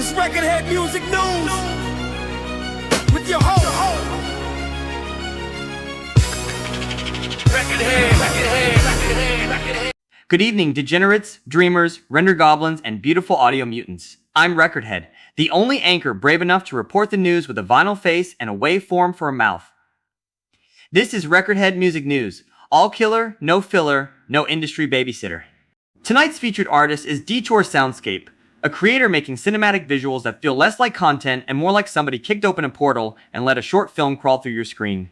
It's Recordhead Music News with your host. Recordhead. Good evening, degenerates, dreamers, render goblins, and beautiful audio mutants. I'm Recordhead, the only anchor brave enough to report the news with a vinyl face and a waveform for a mouth. This is Recordhead Music News. All killer, no filler, no industry babysitter. Tonight's featured artist is Detour Soundscape, a creator making cinematic visuals that feel less like content and more like somebody kicked open a portal and let a short film crawl through your screen.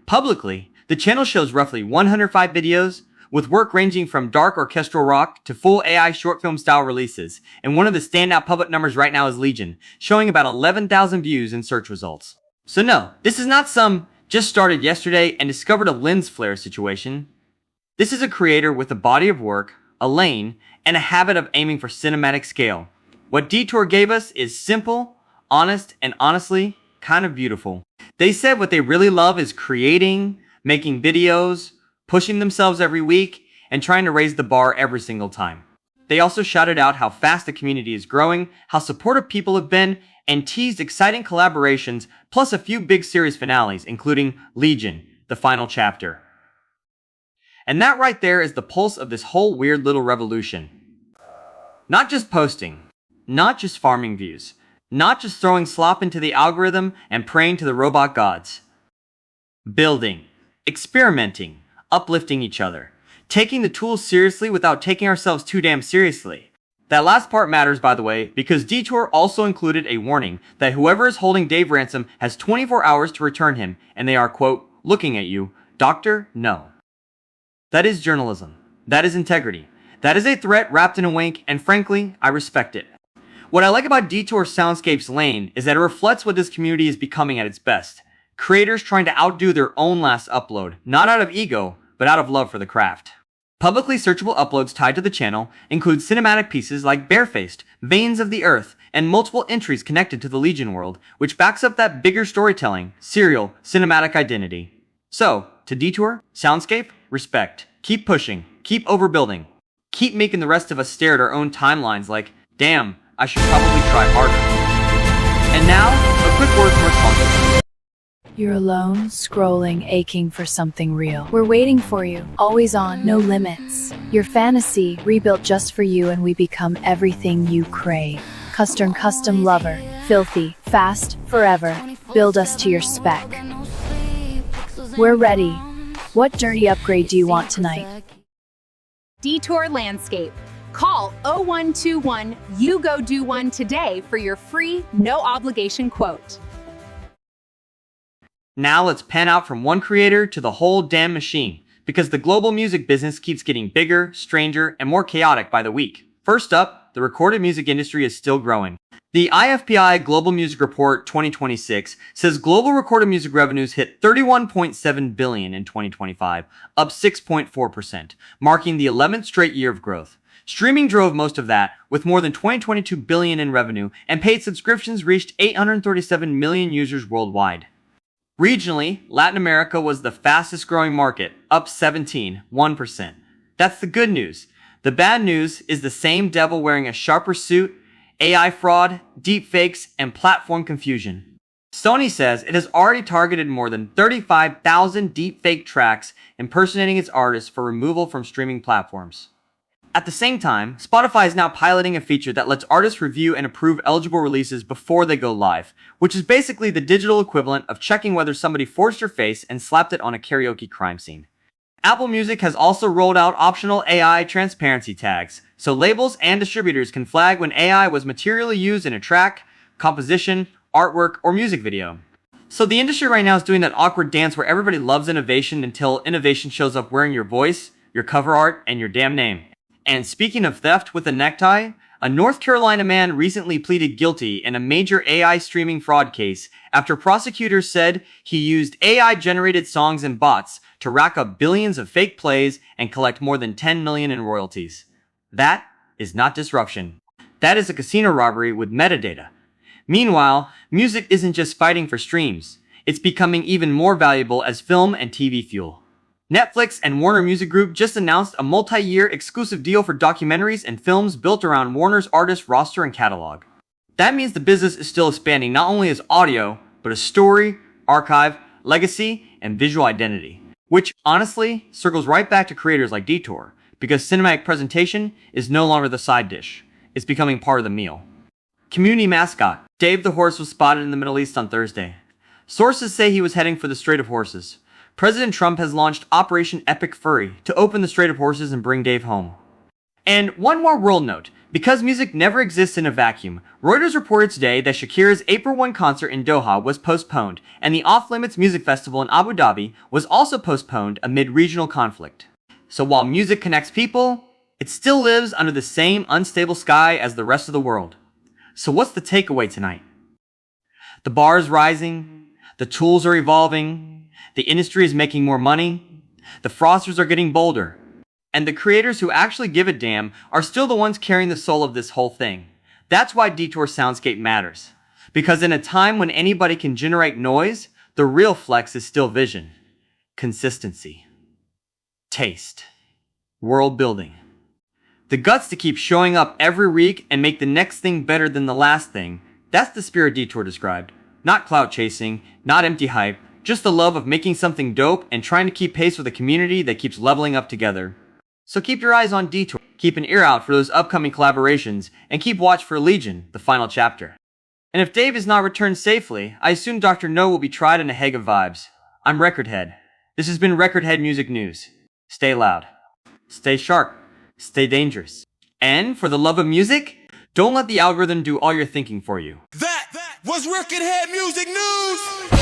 Publicly, the channel shows roughly 105 videos, with work ranging from dark orchestral rock to full AI short film style releases, and one of the standout public numbers right now is Legion, showing about 11,000 views in search results. So no, this is not some just started yesterday and discovered a lens flare situation. This is a creator with a body of work, a lane, and a habit of aiming for cinematic scale. What Detour gave us is simple, honest, and honestly, kind of beautiful. They said what they really love is creating, making videos, pushing themselves every week, and trying to raise the bar every single time. They also shouted out how fast the community is growing, how supportive people have been, and teased exciting collaborations, plus a few big series finales, including Legion, the final chapter. And that right there is the pulse of this whole weird little revolution. Not just posting, not just farming views, not just throwing slop into the algorithm and praying to the robot gods. Building, experimenting, uplifting each other, taking the tools seriously without taking ourselves too damn seriously. That last part matters, by the way, because Detour also included a warning that whoever is holding Dave ransom has 24 hours to return him, and they are, quote, looking at you, Doctor, no. That is journalism. That is integrity. That is a threat wrapped in a wink, and frankly, I respect it. What I like about Detour Soundscapes lane is that it reflects what this community is becoming at its best. Creators trying to outdo their own last upload, not out of ego, but out of love for the craft. Publicly searchable uploads tied to the channel include cinematic pieces like Barefaced, Veins of the Earth, and multiple entries connected to the Legion world, which backs up that bigger storytelling, serial, cinematic identity. So, to Detour, Soundscape, respect. Keep pushing, keep overbuilding, keep making the rest of us stare at our own timelines like, damn, I should probably try harder. And now, a quick word from our sponsor. You're alone, scrolling, aching for something real. We're waiting for you, always on, no limits. Your fantasy, rebuilt just for you, and we become everything you crave. Custom lover, filthy, fast, forever. Build us to your spec. We're ready. What dirty upgrade do you want tonight? Detour Landscape. Call 0121 You Go Do One today for your free, no obligation quote. Now let's pan out from one creator to the whole damn machine, because the global music business keeps getting bigger, stranger, and more chaotic by the week. First up, the recorded music industry is still growing. The IFPI Global Music Report 2026 says global recorded music revenues hit $31.7 billion in 2025, up 6.4%, marking the 11th straight year of growth. Streaming drove most of that, with more than $22 billion in revenue, and paid subscriptions reached 837 million users worldwide. Regionally, Latin America was the fastest growing market, up 1%. That's the good news. The bad news is the same devil wearing a sharper suit, AI fraud, deepfakes, and platform confusion. Sony says it has already targeted more than 35,000 deepfake tracks impersonating its artists for removal from streaming platforms. At the same time, Spotify is now piloting a feature that lets artists review and approve eligible releases before they go live, which is basically the digital equivalent of checking whether somebody forged your face and slapped it on a karaoke crime scene. Apple Music has also rolled out optional AI transparency tags, so labels and distributors can flag when AI was materially used in a track, composition, artwork, or music video. So the industry right now is doing that awkward dance where everybody loves innovation until innovation shows up wearing your voice, your cover art, and your damn name. And speaking of theft with a necktie, a North Carolina man recently pleaded guilty in a major AI streaming fraud case after prosecutors said he used AI-generated songs and bots to rack up billions of fake plays and collect more than $10 million in royalties. That is not disruption. That is a casino robbery with metadata. Meanwhile, music isn't just fighting for streams. It's becoming even more valuable as film and TV fuel. Netflix and Warner Music Group just announced a multi-year exclusive deal for documentaries and films built around Warner's artist roster and catalog. That means the business is still expanding not only as audio, but as story, archive, legacy, and visual identity. Which, honestly, circles right back to creators like Detour, because cinematic presentation is no longer the side dish. It's becoming part of the meal. Community mascot, Dave the Horse was spotted in the Middle East on Thursday. Sources say he was heading for the Strait of Horses. President Trump has launched Operation Epic Furry to open the Strait of Horses and bring Dave home. And one more world note. Because music never exists in a vacuum, Reuters reported today that Shakira's April 1 concert in Doha was postponed, and the Off Limits Music Festival in Abu Dhabi was also postponed amid regional conflict. So while music connects people, it still lives under the same unstable sky as the rest of the world. So what's the takeaway tonight? The bar is rising, the tools are evolving, the industry is making more money, the fraudsters are getting bolder, and the creators who actually give a damn are still the ones carrying the soul of this whole thing. That's why Detour Soundscape matters. Because in a time when anybody can generate noise, the real flex is still vision, consistency, taste, world building. The guts to keep showing up every week and make the next thing better than the last thing. That's the spirit Detour described. Not clout chasing, not empty hype, just the love of making something dope and trying to keep pace with a community that keeps leveling up together. So keep your eyes on Detour, keep an ear out for those upcoming collaborations, and keep watch for Legion, the final chapter. And if Dave is not returned safely, I assume Dr. No will be tried in a hag of vibes. I'm Recordhead. This has been Recordhead Music News. Stay loud. Stay sharp. Stay dangerous. And for the love of music, don't let the algorithm do all your thinking for you. That was Recordhead Music News.